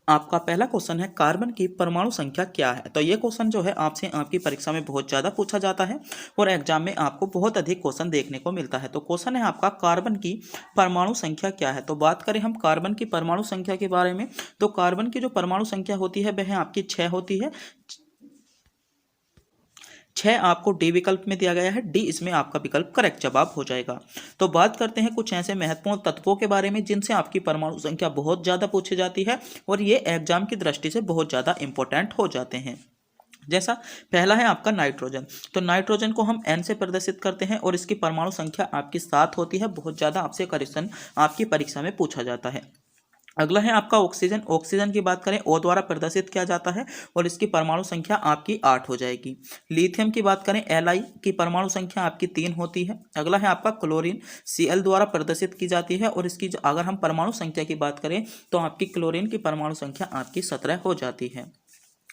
आपका पहला क्वेश्चन है कार्बन की परमाणु संख्या क्या है। तो ये क्वेश्चन जो है आपसे आपकी परीक्षा में बहुत ज़्यादा पूछा जाता है और एग्जाम में आपको बहुत अधिक क्वेश्चन देखने को मिलता है। तो क्वेश्चन है आपका कार्बन की परमाणु संख्या क्या है। तो बात करें हम कार्बन की परमाणु संख्या के बारे में, तो कार्बन की जो परमाणु संख्या होती है वह आपकी 6 होती है। 6 आपको डी विकल्प में दिया गया है, डी इसमें आपका विकल्प करेक्ट जवाब हो जाएगा। तो बात करते हैं कुछ ऐसे महत्वपूर्ण तत्वों के बारे में जिनसे आपकी परमाणु संख्या बहुत ज़्यादा पूछी जाती है और ये एग्जाम की दृष्टि से बहुत ज़्यादा इंपॉर्टेंट हो जाते हैं। जैसा पहला है आपका नाइट्रोजन। तो नाइट्रोजन को हम एन से प्रदर्शित करते हैं और इसकी परमाणु संख्या आपकी 7 होती है। बहुत ज़्यादा आपसे क्वेश्चन आपकी परीक्षा में पूछा जाता है। अगला है आपका ऑक्सीजन। ऑक्सीजन की बात करें ओ द्वारा प्रदर्शित किया जाता है और इसकी परमाणु संख्या आपकी 8 हो जाएगी। लिथियम की बात करें Li की परमाणु संख्या आपकी 3 होती है। अगला है आपका क्लोरीन, Cl द्वारा प्रदर्शित की जाती है और इसकी अगर हम परमाणु संख्या की बात करें तो आपकी क्लोरीन की परमाणु संख्या आपकी 17 हो जाती है।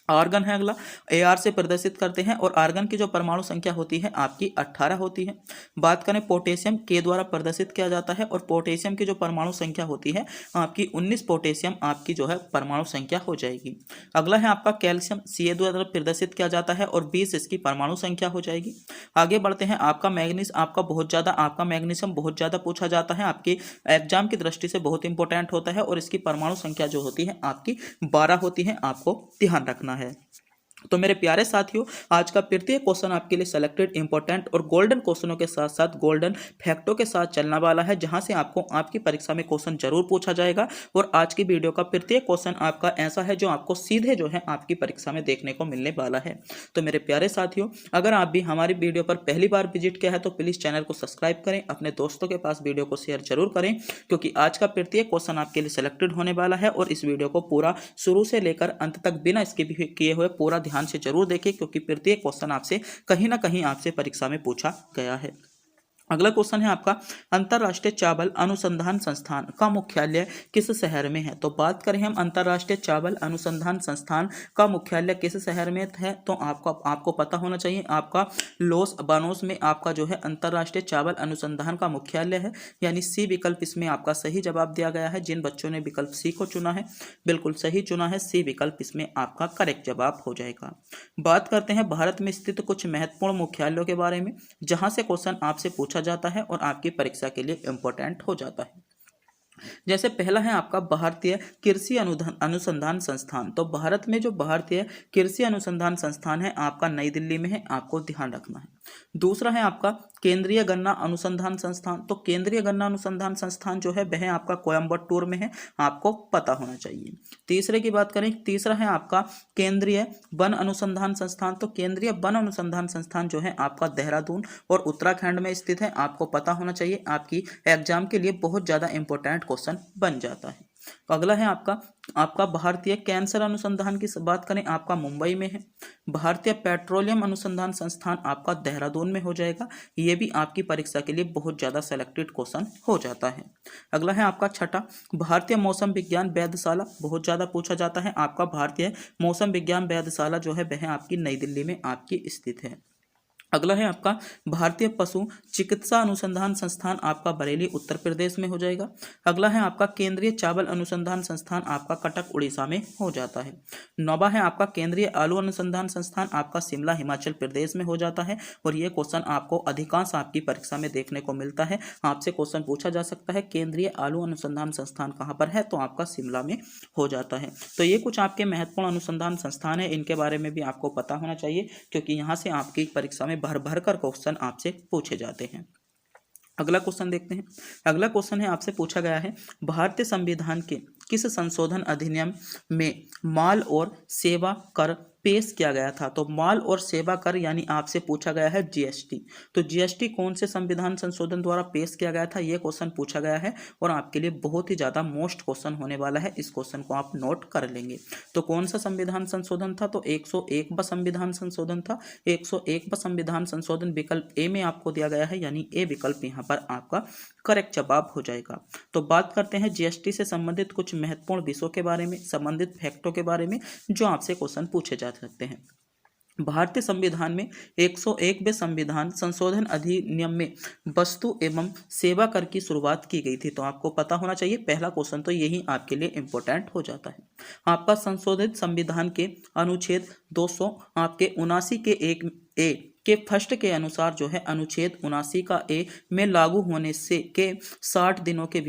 आर्गन है अगला, Ar से प्रदर्शित करते हैं और आर्गन की जो परमाणु संख्या होती है आपकी 18 होती है। बात करें पोटेशियम, K द्वारा प्रदर्शित किया जाता है और पोटेशियम की जो परमाणु संख्या होती है आपकी 19 पोटेशियम आपकी जो है परमाणु संख्या हो जाएगी। अगला है आपका कैल्शियम, Ca द्वारा प्रदर्शित किया जाता है और 20 इसकी परमाणु संख्या हो जाएगी। आगे बढ़ते हैं, आपका मैग्नीज, आपका मैग्नीशियम बहुत ज़्यादा पूछा जाता है, आपके एग्जाम की दृष्टि से बहुत इंपॉर्टेंट होता है और इसकी परमाणु संख्या जो होती है आपकी 12 होती है, आपको ध्यान रखना है। तो मेरे प्यारे साथियों, आज का प्रत्येक क्वेश्चन आपके लिए सेलेक्टेड इंपॉर्टेंट और गोल्डन क्वेश्चनों के साथ साथ गोल्डन फैक्टों के साथ चलने वाला है, जहां से आपको आपकी परीक्षा में क्वेश्चन जरूर पूछा जाएगा। और आज की वीडियो का प्रत्येक क्वेश्चन आपका ऐसा है जो आपको सीधे जो है आपकी परीक्षा में देखने को मिलने वाला है। तो मेरे प्यारे साथियों, अगर आप भी हमारी वीडियो पर पहली बार विजिट किया है तो प्लीज़ चैनल को सब्सक्राइब करें, अपने दोस्तों के पास वीडियो को शेयर जरूर करें, क्योंकि आज का प्रत्येक क्वेश्चन आपके लिए सेलेक्टेड होने वाला है। और इस वीडियो को पूरा शुरू से लेकर अंत तक बिना स्किप किए हुए पूरा ध्यान से जरूर देखें, क्योंकि प्रत्येक क्वेश्चन आपसे कहीं ना कहीं आपसे परीक्षा में पूछा गया है। अगला क्वेश्चन है आपका, अंतर्राष्ट्रीय चावल अनुसंधान संस्थान का मुख्यालय किस शहर में है। तो बात करें हम अंतर्राष्ट्रीय चावल अनुसंधान संस्थान का मुख्यालय किस शहर में है, तो आपको पता होना चाहिए, आपका लॉस बानोस में आपका जो है अंतर्राष्ट्रीय चावल अनुसंधान का मुख्यालय है, यानी सी विकल्प इसमें आपका सही जवाब दिया गया है। जिन बच्चों ने विकल्प सी को चुना है बिल्कुल सही चुना है, सी विकल्प इसमें आपका करेक्ट जवाब हो जाएगा। बात करते हैं भारत में स्थित कुछ महत्वपूर्ण मुख्यालयों के बारे में, जहां से क्वेश्चन आपसे पूछा जाता है और आपकी परीक्षा के लिए इंपॉर्टेंट हो जाता है। जैसे पहला है आपका भारतीय कृषि अनुसंधान संस्थान। तो भारत में जो भारतीय कृषि अनुसंधान संस्थान है आपका नई दिल्ली में है, आपको ध्यान रखना है। दूसरा है आपका केंद्रीय गन्ना अनुसंधान संस्थान। तो केंद्रीय गन्ना अनुसंधान संस्थान जो है वह आपका कोयम्बटूर में है, आपको पता होना चाहिए। तीसरे की बात करें, तीसरा है आपका केंद्रीय वन अनुसंधान संस्थान। तो केंद्रीय वन अनुसंधान संस्थान जो है आपका देहरादून और उत्तराखंड में स्थित है, आपको पता होना चाहिए, आपकी एग्जाम के लिए बहुत ज़्यादा इंपॉर्टेंट क्वेश्चन बन जाता है। अगला है आपका भारतीय कैंसर अनुसंधान की बात करें आपका मुंबई में है। भारतीय पेट्रोलियम अनुसंधान संस्थान आपका देहरादून में हो जाएगा, ये भी आपकी परीक्षा के लिए बहुत ज़्यादा सेलेक्टेड क्वेश्चन हो जाता है। अगला है आपका छठा, भारतीय मौसम विज्ञान वेधशाला, बहुत ज़्यादा पूछा जाता है, आपका भारतीय मौसम विज्ञान वेधशाला जो है वह आपकी नई दिल्ली में आपकी स्थित है। अगला है आपका भारतीय पशु चिकित्सा अनुसंधान संस्थान, आपका बरेली उत्तर प्रदेश में हो जाएगा। अगला है आपका केंद्रीय चावल अनुसंधान संस्थान, आपका कटक उड़ीसा में हो जाता है। नौवा है आपका केंद्रीय आलू अनुसंधान संस्थान, आपका शिमला हिमाचल प्रदेश में हो जाता है। और ये क्वेश्चन आपको अधिकांश आपकी परीक्षा में देखने को मिलता है, आपसे क्वेश्चन पूछा जा सकता है केंद्रीय आलू अनुसंधान संस्थान कहाँ पर है, तो आपका शिमला में हो जाता है। तो ये कुछ आपके महत्वपूर्ण अनुसंधान संस्थान है, इनके बारे में भी आपको पता होना चाहिए, क्योंकि यहाँ से आपकी परीक्षा में भर भर कर क्वेश्चन आपसे पूछे जाते हैं। अगला क्वेश्चन देखते हैं। अगला क्वेश्चन है आपसे पूछा गया है, भारतीय संविधान के किस संशोधन अधिनियम में माल और सेवा कर पेश किया गया था। तो माल और सेवा कर यानी आपसे पूछा गया है जीएसटी। तो जीएसटी कौन से संविधान संशोधन द्वारा पेश किया गया था, ये क्वेश्चन पूछा गया है और आपके लिए बहुत ही ज़्यादा मोस्ट क्वेश्चन होने वाला है, इस क्वेश्चन को आप नोट कर लेंगे। तो कौन सा संविधान संशोधन था, तो 101वां संविधान संशोधन था। 101वां संविधान संशोधन विकल्प ए में आपको दिया गया है, यानी ए विकल्प यहाँ पर आपका करेक्ट जवाब हो जाएगा। तो बात करते हैं जीएसटी से संबंधित कुछ महत्वपूर्ण विषयों के बारे में, संबंधित फैक्टों के बारे में जो आपसे क्वेश्चन पूछे जा सकते हैं। भारतीय संविधान में 101वें संविधान संशोधन अधिनियम में वस्तु एवं सेवा कर की शुरुआत की गई थी। तो आपको पता होना चाहिए, पहला क्वेश्चन तो यही आपके लिए इंपॉर्टेंट हो जाता है। आपका संशोधित संविधान के अनुच्छेद 200 आपके 79 के 1A के फर्स्ट के अनुसार जो है अनुच्छेद 79 का ए में लागू होने से के 60 दिनों के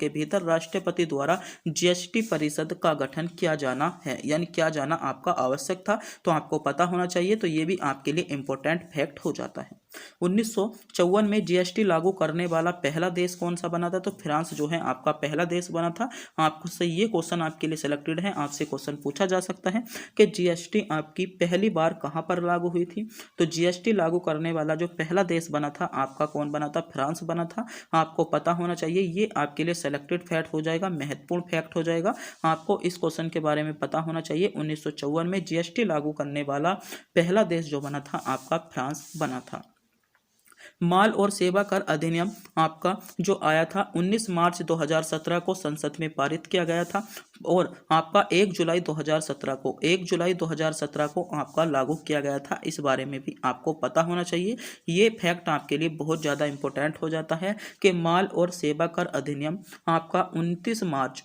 भीतर राष्ट्रपति द्वारा जीएसटी परिषद का गठन किया जाना है, यानी किया जाना आपका आवश्यक था। तो आपको पता होना चाहिए, तो ये भी आपके लिए इंपॉर्टेंट फैक्ट हो जाता है। 1954 में जीएसटी लागू करने वाला पहला देश कौन सा बना था? तो फ्रांस जो है आपका पहला देश बना था। आपको से ये क्वेश्चन आपके लिए सिलेक्टेड है, आपसे क्वेश्चन पूछा जा सकता है कि जीएसटी आपकी पहली बार कहां पर लागू हुई थी? तो जीएसटी लागू करने वाला जो पहला देश बना था आपका कौन बना था? फ्रांस बना था। आपको पता होना चाहिए, ये आपके लिए सिलेक्टेड फैक्ट हो जाएगा, महत्वपूर्ण फैक्ट हो जाएगा। आपको इस क्वेश्चन के बारे में पता होना चाहिए। 1954 में जीएसटी लागू करने वाला पहला देश जो बना था आपका फ्रांस बना था। माल और सेवा कर अधिनियम आपका जो आया था 19 मार्च 2017 को संसद में पारित किया गया था और आपका 1 जुलाई 2017 को आपका लागू किया गया था। इस बारे में भी आपको पता होना चाहिए। ये फैक्ट आपके लिए बहुत ज़्यादा इंपॉर्टेंट हो जाता है कि माल और सेवा कर अधिनियम आपका 29 मार्च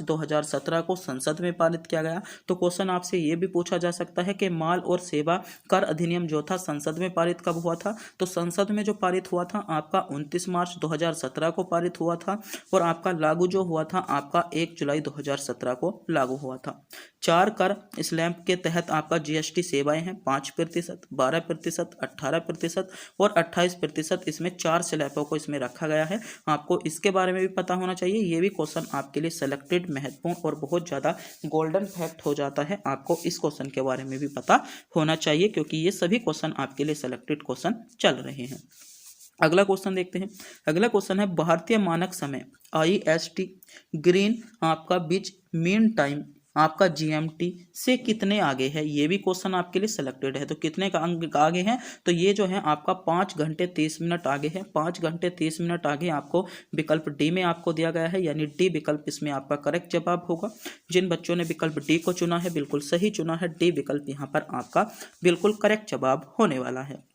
2017 को संसद में पारित किया गया। तो क्वेश्चन आपसे ये भी पूछा जा सकता है कि माल और सेवा कर अधिनियम जो था संसद में पारित कब हुआ था? तो संसद में जो पारित हुआ था आपका 29 मार्च 2017 को पारित हुआ था और आपका लागू जो हुआ था आपका 1 जुलाई 2017 को लागू हुआ था। 4 कर स्लैब के तहत आपका जीएसटी सेवाएं हैं 5%, 12%, 18% और 28%। इसमें 4 स्लैबों को इसमें रखा गया है। आपको इसके बारे में भी पता होना चाहिए। ये भी क्वेश्चन आपके लिए सेलेक्टेड, महत्वपूर्ण और बहुत ज़्यादा गोल्डन फैक्ट हो जाता है। आपको इस क्वेश्चन के बारे में भी पता होना चाहिए क्योंकि ये सभी क्वेश्चन आपके लिए सेलेक्टेड क्वेश्चन चल रहे हैं। अगला क्वेश्चन देखते हैं। अगला क्वेश्चन है भारतीय मानक समय IST ग्रीन आपका बीच मीन टाइम आपका GMT से कितने आगे है? ये भी क्वेश्चन आपके लिए सिलेक्टेड है। तो कितने का अंक आगे है? तो ये जो है आपका 5 घंटे 30 मिनट आगे है। 5 घंटे 30 मिनट आगे आपको विकल्प डी में आपको दिया गया है, यानी डी विकल्प इसमें आपका करेक्ट जवाब होगा। जिन बच्चों ने विकल्प डी को चुना है बिल्कुल सही चुना है। डी विकल्प यहाँ पर आपका बिल्कुल करेक्ट जवाब होने वाला है।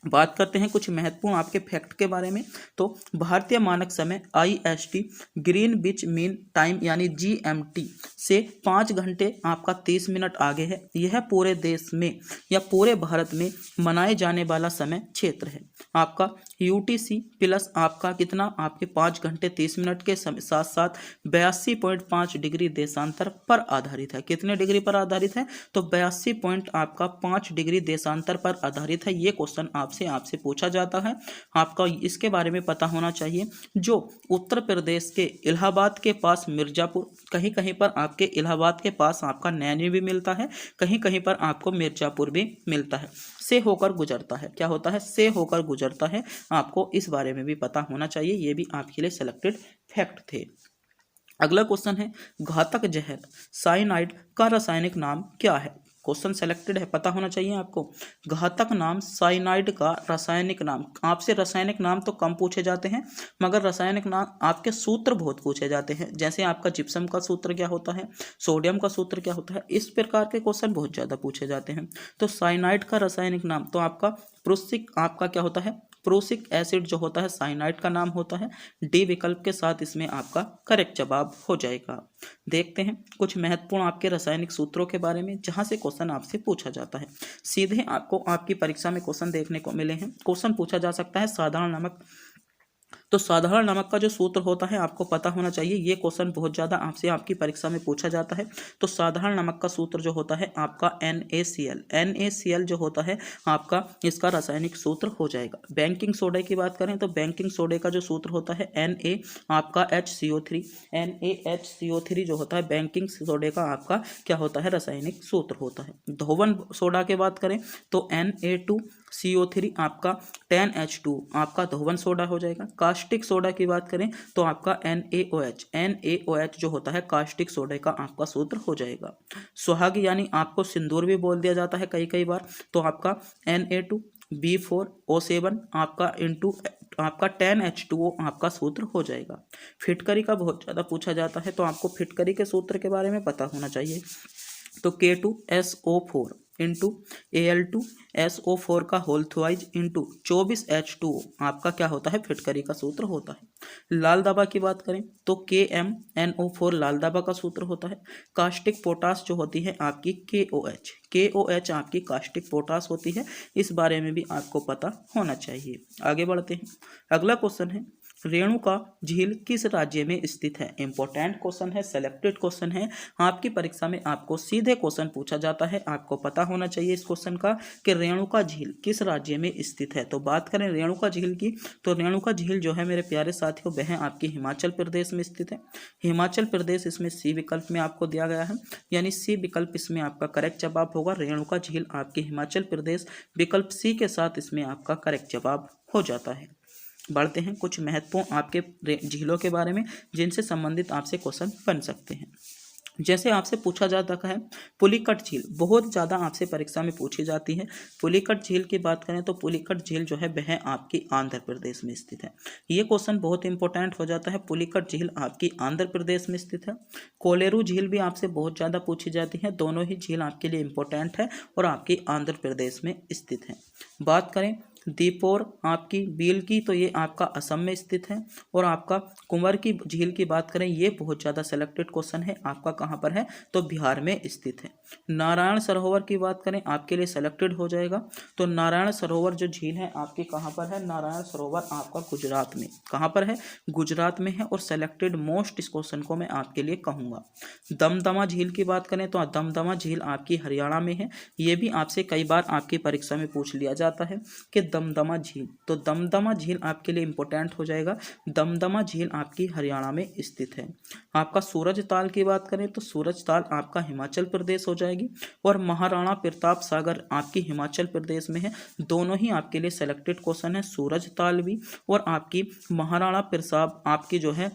बात करते हैं कुछ महत्वपूर्ण आपके फैक्ट के बारे में। तो भारतीय मानक समय IST ग्रीनविच मीन टाइम यानी GMT से 5 घंटे आपका 30 मिनट आगे है। यह पूरे देश में या पूरे भारत में मनाए जाने वाला समय क्षेत्र है। आपका UTC प्लस आपका कितना आपके 5 घंटे 30 मिनट के साथ साथ 82.5 डिग्री देशांतर पर आधारित है। कितने डिग्री पर आधारित है? तो 82.5 डिग्री देशांतर पर आधारित है। ये क्वेश्चन आपसे पूछा जाता है। आपका इसके बारे में पता होना चाहिए। जो उत्तर प्रदेश के इलाहाबाद के पास मिर्जापुर, कहीं कहीं पर आपके इलाहाबाद के पास आपका नैनी भी मिलता है, कहीं कहीं पर आपको मिर्जापुर भी मिलता है, से होकर गुजरता है। क्या होता है? से होकर गुजरता है। आपको इस बारे में भी पता होना चाहिए। ये भी आपके लिए सिलेक्टेड फैक्ट थे। अगला क्वेश्चन है घातक जहर साइनाइड का रासायनिक नाम क्या है? क्वेश्चन सेलेक्टेड है, पता होना चाहिए आपको। घातक नाम साइनाइड का रासायनिक नाम। आपसे रासायनिक नाम तो कम पूछे जाते हैं मगर रासायनिक नाम आपके सूत्र बहुत पूछे जाते हैं। जैसे आपका जिप्सम का सूत्र क्या होता है, सोडियम का सूत्र क्या होता है, इस प्रकार के क्वेश्चन बहुत ज़्यादा पूछे जाते हैं। तो साइनाइड का रासायनिक नाम तो आपका प्रुसिक आपका क्या होता है? प्रोसिक एसिड जो होता है साइनाइड का नाम होता है। डी विकल्प के साथ इसमें आपका करेक्ट जवाब हो जाएगा। देखते हैं कुछ महत्वपूर्ण आपके रासायनिक सूत्रों के बारे में जहां से क्वेश्चन आपसे पूछा जाता है। सीधे आपको आपकी परीक्षा में क्वेश्चन देखने को मिले हैं। क्वेश्चन पूछा जा सकता है साधारण नमक। तो साधारण नमक का जो सूत्र होता है आपको पता होना चाहिए। ये क्वेश्चन बहुत ज़्यादा आपसे आपकी परीक्षा में पूछा जाता है। तो साधारण नमक का सूत्र जो होता है आपका NaCl जो होता है आपका इसका रासायनिक सूत्र हो जाएगा। बेकिंग सोडा की बात करें तो बेकिंग सोडे का जो सूत्र होता है Na आपका HCO3 NaHCO3 जो होता है बेकिंग सोडे का आपका क्या होता है? रासायनिक सूत्र होता है। धोवन सोडा की बात करें तो Na2CO3 आपका 10H2 आपका धोवन सोडा हो जाएगा। कास्टिक सोडा की बात करें तो आपका NaOH जो होता है कास्टिक सोडे का आपका सूत्र हो जाएगा। सुहाग यानी आपको सिंदूर भी बोल दिया जाता है कई बार। तो आपका Na2B4O7 आपका इंटू आपका 10H2O आपका सूत्र हो जाएगा। फिटकरी का बहुत ज़्यादा पूछा जाता है तो आपको फिटकरी के सूत्र के बारे में पता होना चाहिए। तो K2SO4 इंटू Al2SO4 का होल थ्वाइज इंटू 24H2O आपका क्या होता है, फिटकरी का सूत्र होता है। लाल दाबा की बात करें तो KMnO4 लाल दाबा का सूत्र होता है। कास्टिक पोटास जो होती है आपकी KOH आपकी कास्टिक पोटास होती है। इस बारे में भी आपको पता होना चाहिए। आगे बढ़ते हैं। अगला क्वेश्चन है, रेणुका झील किस राज्य में स्थित है। इंपॉर्टेंट क्वेश्चन है, सेलेक्टेड क्वेश्चन है। आपकी परीक्षा में आपको सीधे क्वेश्चन पूछा जाता है। आपको पता होना चाहिए इस क्वेश्चन का कि रेणुका झील किस राज्य में स्थित है। तो बात करें रेणुका झील की, तो रेणुका झील जो है मेरे प्यारे साथियों वह आपकी हिमाचल प्रदेश में स्थित है। हिमाचल प्रदेश इसमें सी विकल्प में आपको दिया गया है, यानी सी विकल्प इसमें आपका करेक्ट जवाब होगा। रेणुका झील आपकी हिमाचल प्रदेश, विकल्प सी के साथ इसमें आपका करेक्ट जवाब हो जाता है। बढ़ते हैं कुछ महत्वपूर्ण आपके झीलों के बारे में जिनसे संबंधित आपसे क्वेश्चन बन सकते हैं। जैसे आपसे पूछा जाता है पुलिकट झील, बहुत ज़्यादा आपसे परीक्षा में पूछी जाती है। पुलिकट झील की बात करें तो पुलिकट झील जो है वह आपकी आंध्र प्रदेश में स्थित है। ये क्वेश्चन बहुत इंपॉर्टेंट हो जाता है। पुलिकट झील आपकी आंध्र प्रदेश में स्थित है। कोलेरू झील भी आपसे बहुत ज़्यादा पूछी जाती है। दोनों ही झील आपके लिए इंपॉर्टेंट है और आपकी आंध्र प्रदेश में स्थित है। बात करें दीपोर आपकी बील की, तो ये आपका असम में स्थित है। और आपका कुंवर की झील की बात करें, ये बहुत ज़्यादा सेलेक्टेड क्वेश्चन है, आपका कहाँ पर है, तो बिहार में स्थित है। नारायण सरोवर की बात करें, आपके लिए सेलेक्टेड हो जाएगा। तो नारायण सरोवर जो झील है आपकी कहाँ पर है, नारायण सरोवर आपका गुजरात में, कहाँ पर है, गुजरात में है। और सेलेक्टेड मोस्ट इस क्वेश्चन को मैं आपके लिए कहूँगा। दमदमा झील की बात करें तो दमदमा झील आपकी हरियाणा में है। ये भी आपसे कई बार आपकी परीक्षा में पूछ लिया जाता है कि दमदमा झील, तो दमदमा झील आपके लिए इंपॉर्टेंट हो जाएगा। दमदमा झील आपकी हरियाणा में स्थित है। आपका सूरज ताल की बात करें तो सूरज ताल आपका हिमाचल प्रदेश हो जाएगी। और महाराणा प्रताप सागर आपकी हिमाचल प्रदेश में है। दोनों ही आपके लिए सेलेक्टेड क्वेश्चन है, सूरज ताल भी और आपकी महाराणा प्रताप आपकी जो है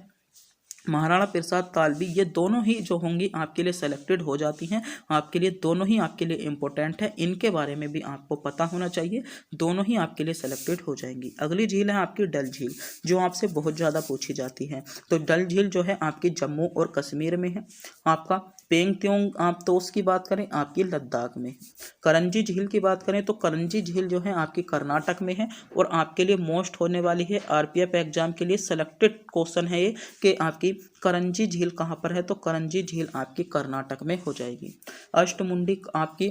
महाराणा प्रसाद ताल भी, ये दोनों ही जो होंगी आपके लिए सेलेक्टेड हो जाती हैं। आपके लिए दोनों ही आपके लिए इंपॉर्टेंट है, इनके बारे में भी आपको पता होना चाहिए। दोनों ही आपके लिए सेलेक्टेड हो जाएंगी। अगली झील है आपकी डल झील, जो आपसे बहुत ज़्यादा पूछी जाती है। तो डल झील जो है आपकी जम्मू और कश्मीर में है। आपका पेंगत्योंग आप तो उसकी बात करें आपकी लद्दाख में। करंजी झील की बात करें तो करंजी झील जो है आपकी कर्नाटक में है। और आपके लिए मोस्ट होने वाली है, आरपीएफ एग्जाम के लिए सेलेक्टेड क्वेश्चन है ये कि आपकी करंजी झील कहाँ पर है, तो करंजी झील आपकी कर्नाटक में हो जाएगी। अष्टमुंडी आपकी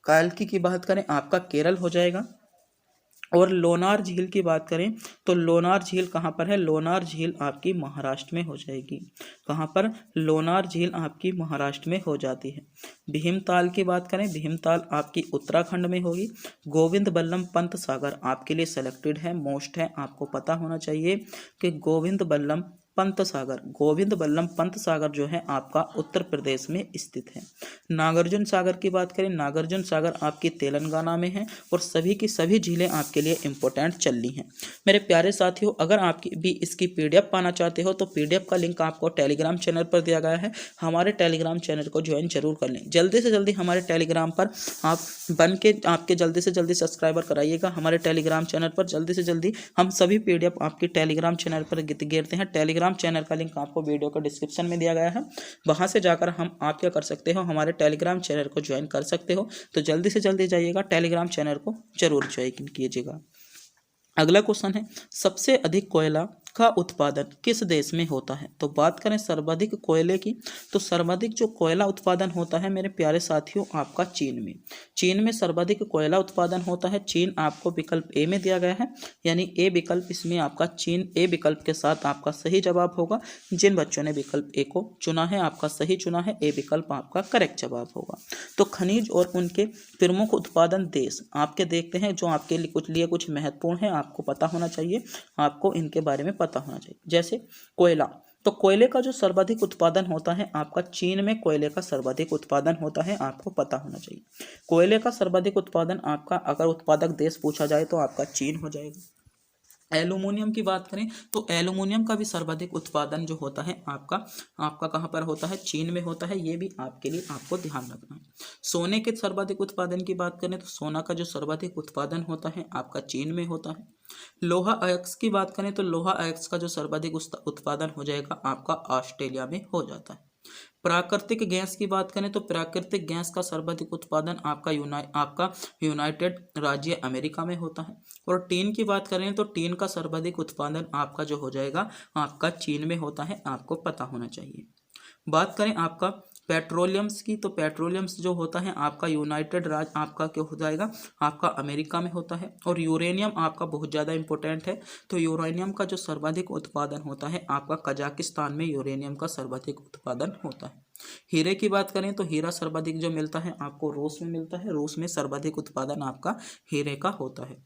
कालकी की बात करें आपका केरल हो जाएगा। और लोनार झील की बात करें तो लोनार झील कहाँ पर है, लोनार झील आपकी महाराष्ट्र में हो जाएगी। कहाँ पर, लोनार झील आपकी महाराष्ट्र में हो जाती है। भीमताल की बात करें, भीमताल आपकी उत्तराखंड में होगी। गोविंद बल्लभ पंत सागर आपके लिए सेलेक्टेड है, मोस्ट है, आपको पता होना चाहिए कि गोविंद बल्लभ पंत सागर, गोविंद बल्लभ पंत सागर जो है आपका उत्तर प्रदेश में स्थित है। नागार्जुन सागर की बात करें, नागार्जुन सागर आपकी तेलंगाना में है। और सभी की सभी झीलें आपके लिए इंपॉर्टेंट चल रही हैं। मेरे प्यारे साथियों, अगर आप भी इसकी पीडीएफ पाना चाहते हो तो पीडीएफ का लिंक आपको टेलीग्राम चैनल पर दिया गया है। हमारे टेलीग्राम चैनल को ज्वाइन जरूर कर लें। जल्दी से जल्दी हमारे टेलीग्राम पर आप बन के आपके जल्दी से जल्दी सब्सक्राइबर कराइएगा हमारे टेलीग्राम चैनल पर। जल्दी से जल्दी हम सभी पीडीएफ आपके टेलीग्राम चैनल पर गिरते हैं। टेलीग्राम चैनल का लिंक आपको वीडियो का डिस्क्रिप्शन में दिया गया है। वहां से जाकर आप क्या कर सकते हो, हमारे टेलीग्राम चैनल को ज्वाइन कर सकते हो। तो जल्दी से जल्दी जाइएगा, टेलीग्राम चैनल को जरूर ज्वाइन कीजिएगा। अगला क्वेश्चन है, सबसे अधिक कोयला का उत्पादन किस देश में होता है। तो बात करें सर्वाधिक कोयले की, तो सर्वाधिक जो कोयला उत्पादन होता है मेरे प्यारे साथियों आपका चीन में। चीन में सर्वाधिक कोयला उत्पादन होता है। चीन आपको विकल्प ए में दिया गया है, यानी ए विकल्प इसमें आपका चीन ए विकल्प के साथ आपका सही जवाब होगा। जिन बच्चों ने विकल्प ए को चुना है आपका सही चुना है, ए विकल्प आपका करेक्ट जवाब होगा। तो खनिज और उनके प्रमुख उत्पादन देश आपके देखते हैं जो आपके लिए कुछ महत्वपूर्ण है, आपको पता होना चाहिए, आपको इनके बारे में पता होना चाहिए। जैसे कोयला, तो कोयले का जो सर्वाधिक उत्पादन होता है आपका चीन में कोयले का सर्वाधिक उत्पादन होता है, आपको पता होना चाहिए। कोयले का सर्वाधिक उत्पादन आपका अगर उत्पादक देश पूछा जाए तो आपका चीन हो जाएगा। एल्यूमिनियम की बात करें तो एल्यूमिनियम का भी सर्वाधिक उत्पादन जो होता है आपका कहाँ पर होता है, चीन में होता है। ये भी आपके लिए आपको ध्यान रखना है। सोने के सर्वाधिक उत्पादन की बात करें तो सोना का जो सर्वाधिक उत्पादन होता है आपका चीन में होता है। लोहा अयस्क की बात करें तो लोहा अयस्क का जो सर्वाधिक उत्पादन हो जाएगा आपका ऑस्ट्रेलिया में हो जाता है। प्राकृतिक गैस की बात करें तो प्राकृतिक गैस का सर्वाधिक उत्पादन आपका यूनाइटेड राज्य अमेरिका में होता है। और टीन की बात करें तो टीन का सर्वाधिक उत्पादन आपका जो हो जाएगा आपका चीन में होता है, आपको पता होना चाहिए। बात करें आपका पेट्रोलियम्स की, तो पेट्रोलियम्स जो होता है आपका यूनाइटेड राज्य आपका क्या हो जाएगा, आपका अमेरिका में होता है। और यूरेनियम आपका बहुत ज़्यादा इंपॉर्टेंट है, तो यूरेनियम का जो सर्वाधिक उत्पादन होता है आपका कजाकिस्तान में यूरेनियम का सर्वाधिक उत्पादन होता है। हीरे की बात करें तो हीरा सर्वाधिक जो मिलता है आपको रूस में मिलता है, रूस में सर्वाधिक उत्पादन आपका हीरे का होता है।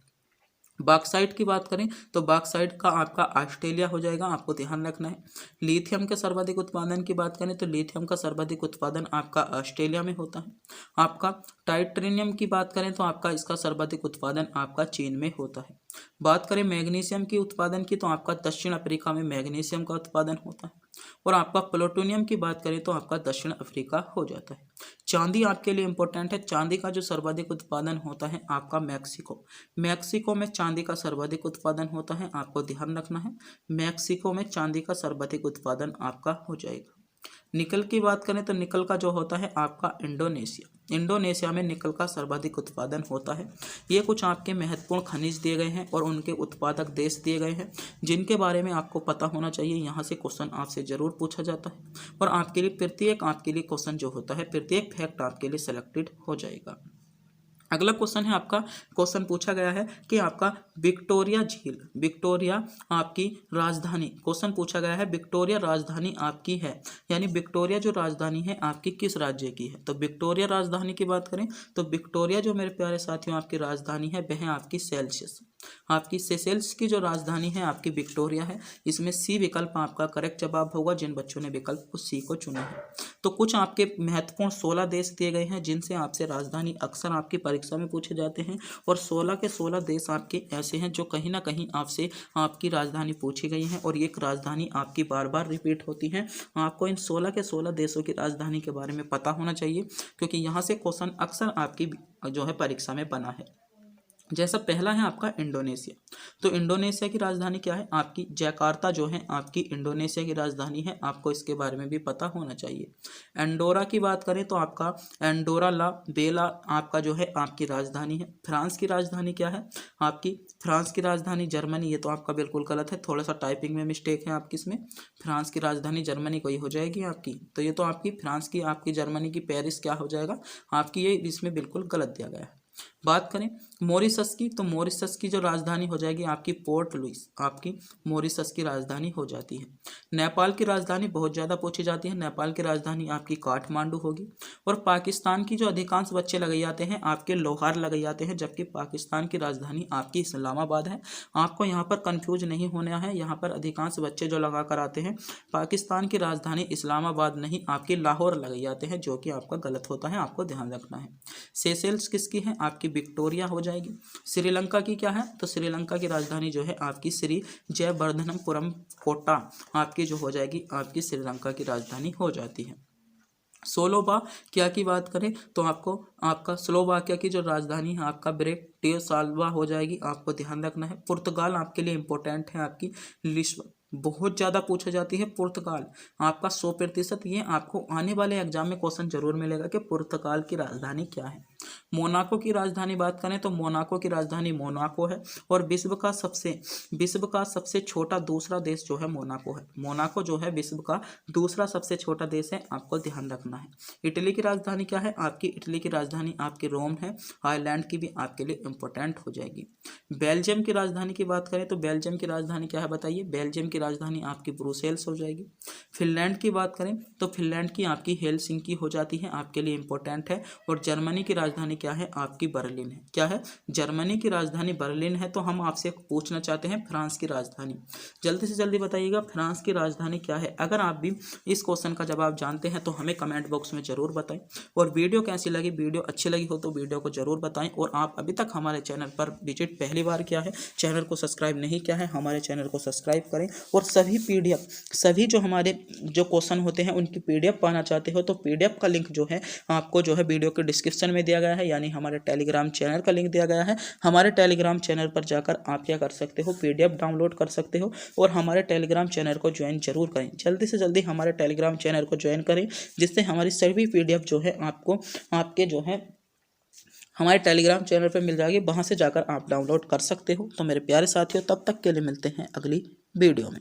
बॉक्साइट की बात करें तो बॉक्साइट का आपका ऑस्ट्रेलिया हो जाएगा, आपको ध्यान रखना है। लिथियम के सर्वाधिक उत्पादन की बात करें तो लिथियम का सर्वाधिक उत्पादन आपका ऑस्ट्रेलिया में होता है। आपका टाइटेनियम की बात करें तो आपका इसका सर्वाधिक उत्पादन आपका चीन में होता है। बात करें मैग्नीशियम की उत्पादन की तो आपका दक्षिण अफ्रीका में मैग्नीशियम का उत्पादन होता है। और आपका प्लूटोनियम की बात करें तो आपका दक्षिण अफ्रीका हो जाता है। चांदी आपके लिए इंपॉर्टेंट है, चांदी का जो सर्वाधिक उत्पादन होता है आपका मैक्सिको में चांदी का सर्वाधिक उत्पादन होता है, आपको ध्यान रखना है। मैक्सिको में चांदी का सर्वाधिक उत्पादन आपका हो जाएगा। निकल की बात करें तो निकल का जो होता है आपका इंडोनेशिया में निकल का सर्वाधिक उत्पादन होता है। ये कुछ आपके महत्वपूर्ण खनिज दिए गए हैं और उनके उत्पादक देश दिए गए हैं जिनके बारे में आपको पता होना चाहिए। यहाँ से क्वेश्चन आपसे जरूर पूछा जाता है और आपके लिए क्वेश्चन जो होता है प्रत्येक फैक्ट आपके लिए सिलेक्टेड हो जाएगा। अगला क्वेश्चन है आपका, क्वेश्चन पूछा गया है कि आपका विक्टोरिया झील, विक्टोरिया आपकी राजधानी, क्वेश्चन पूछा गया है विक्टोरिया राजधानी आपकी है, यानी विक्टोरिया जो राजधानी है आपकी किस राज्य की है। तो विक्टोरिया राजधानी की बात करें तो विक्टोरिया जो मेरे प्यारे साथियों आपकी राजधानी है वह है आपकी सेल्सियस, आपकी सेशेल्स की जो राजधानी है आपकी विक्टोरिया है। इसमें सी विकल्प आपका करेक्ट जवाब होगा जिन बच्चों ने विकल्प को सी को चुना है। तो कुछ आपके महत्वपूर्ण 16 देश दिए गए हैं जिनसे आपसे राजधानी अक्सर आपकी परीक्षा में पूछे जाते हैं और 16 के 16 देश आपके ऐसे हैं जो कहीं ना कहीं आपसे आपकी राजधानी पूछी गई है और एक राजधानी आपकी बार बार रिपीट होती है। आपको इन 16 के 16 देशों की राजधानी के बारे में पता होना चाहिए क्योंकि यहाँ से क्वेश्चन अक्सर आपकी जो है परीक्षा में बना है। जैसा पहला है आपका इंडोनेशिया, तो इंडोनेशिया की राजधानी क्या है आपकी जकार्ता जो है आपकी इंडोनेशिया की राजधानी है, आपको इसके बारे में भी पता होना चाहिए। एंडोरा की बात करें तो आपका एंडोरा ला बेला आपका जो है आपकी राजधानी है। फ्रांस की राजधानी क्या है आपकी, फ्रांस की राजधानी जर्मनी, ये तो आपका बिल्कुल गलत है, थोड़ा सा टाइपिंग में मिस्टेक है आपकी इसमें। फ्रांस की राजधानी जर्मनी कोई हो जाएगी आपकी, तो ये तो आपकी फ्रांस की आपकी जर्मनी की पेरिस क्या हो जाएगा आपकी, ये इसमें बिल्कुल गलत दिया गया है। बात करें मॉरिशस की, तो मॉरिशस की जो राजधानी हो जाएगी आपकी पोर्ट लुइस, आपकी मॉरिशस की राजधानी हो जाती है। नेपाल की राजधानी बहुत ज़्यादा पूछी जाती है, नेपाल की राजधानी आपकी काठमांडू होगी। और पाकिस्तान की जो अधिकांश बच्चे लगाए जाते हैं आपके लोहार लगाए जाते हैं, जबकि पाकिस्तान की राजधानी आपकी इस्लामाबाद है। आपको यहाँ पर कन्फ्यूज नहीं होना है, यहाँ पर अधिकांश बच्चे जो लगा कर आते हैं पाकिस्तान की राजधानी इस्लामाबाद नहीं आपकी लाहौर लगाए जाते हैं, जो कि आपका गलत होता है, आपको ध्यान रखना है। सेशेल्स किसकी है आपकी विक्टोरिया हो जाएगी। श्रीलंका की क्या है, तो श्रीलंका की राजधानी जो है आपकी श्री जयवर्धनपुरम कोटा आपकी जो हो जाएगी आपकी श्रीलंका की राजधानी हो जाती है। स्लोवाकिया की बात करें तो आपको आपका स्लोवाकिया की जो राजधानी है आपका ब्रेटिस्लावा हो जाएगी, आपको ध्यान रखना है। पुर्तगाल आपके लिए इंपॉर्टेंट है, आपकी लिस्बन बहुत ज़्यादा पूछा जाती है पुर्तगाल आपका 100%, ये आपको आने वाले एग्जाम में क्वेश्चन जरूर मिलेगा कि पुर्तगाल की राजधानी क्या है। मोनाको की राजधानी बात करें तो मोनाको की राजधानी मोनाको है और विश्व का सबसे छोटा दूसरा देश जो है मोनाको है। मोनाको जो है विश्व का दूसरा सबसे छोटा देश है, आपको ध्यान रखना है। इटली की राजधानी क्या है आपकी, इटली की राजधानी आपकी रोम है। आयरलैंड की भी आपके लिए इंपॉर्टेंट हो जाएगी। बेल्जियम की राजधानी की बात करें तो बेल्जियम की राजधानी क्या है बताइए, बेल्जियम की राजधानी आपकी ब्रुसेल्स हो जाएगी। फिनलैंड की बात करें तो फिनलैंड की आपकी हेलसिंकी हो जाती है, आपके लिए इंपॉर्टेंट है। और जर्मनी की राजधानी क्या है आपकी बर्लिन है। क्या है, जर्मनी की राजधानी बर्लिन है। तो हम आपसे पूछना चाहते हैं फ्रांस की राजधानी, जल्दी से जल्दी बताइएगा फ्रांस की राजधानी क्या है। अगर आप भी इस क्वेश्चन का जवाब जानते हैं तो हमें कमेंट बॉक्स में जरूर बताएं। और वीडियो कैसी लगी, वीडियो अच्छी लगी हो तो वीडियो को जरूर बताएं। और आप अभी तक हमारे चैनल पर विजिट पहली बार किया है, चैनल को सब्सक्राइब नहीं किया है, हमारे चैनल को सब्सक्राइब करें और सभी PDF, सभी जो हमारे जो क्वेश्चन होते हैं उनकी PDF पाना चाहते हो तो PDF का लिंक जो है आपको जो है वीडियो के डिस्क्रिप्शन में दिया गया है, यानी हमारे टेलीग्राम चैनल का लिंक दिया गया है। हमारे टेलीग्राम चैनल पर जाकर आप क्या कर सकते हो, PDF डाउनलोड कर सकते हो और हमारे टेलीग्राम चैनल को ज्वाइन जरूर करें। जल्दी से जल्दी हमारे टेलीग्राम चैनल को ज्वाइन करें, जिससे हमारी सभी PDF जो है आपको आपके जो है हमारे टेलीग्राम चैनल पर मिल जाएगी, वहाँ से जाकर आप डाउनलोड कर सकते हो। तो मेरे प्यारे साथियों, तब तक के लिए मिलते हैं अगली वीडियो में।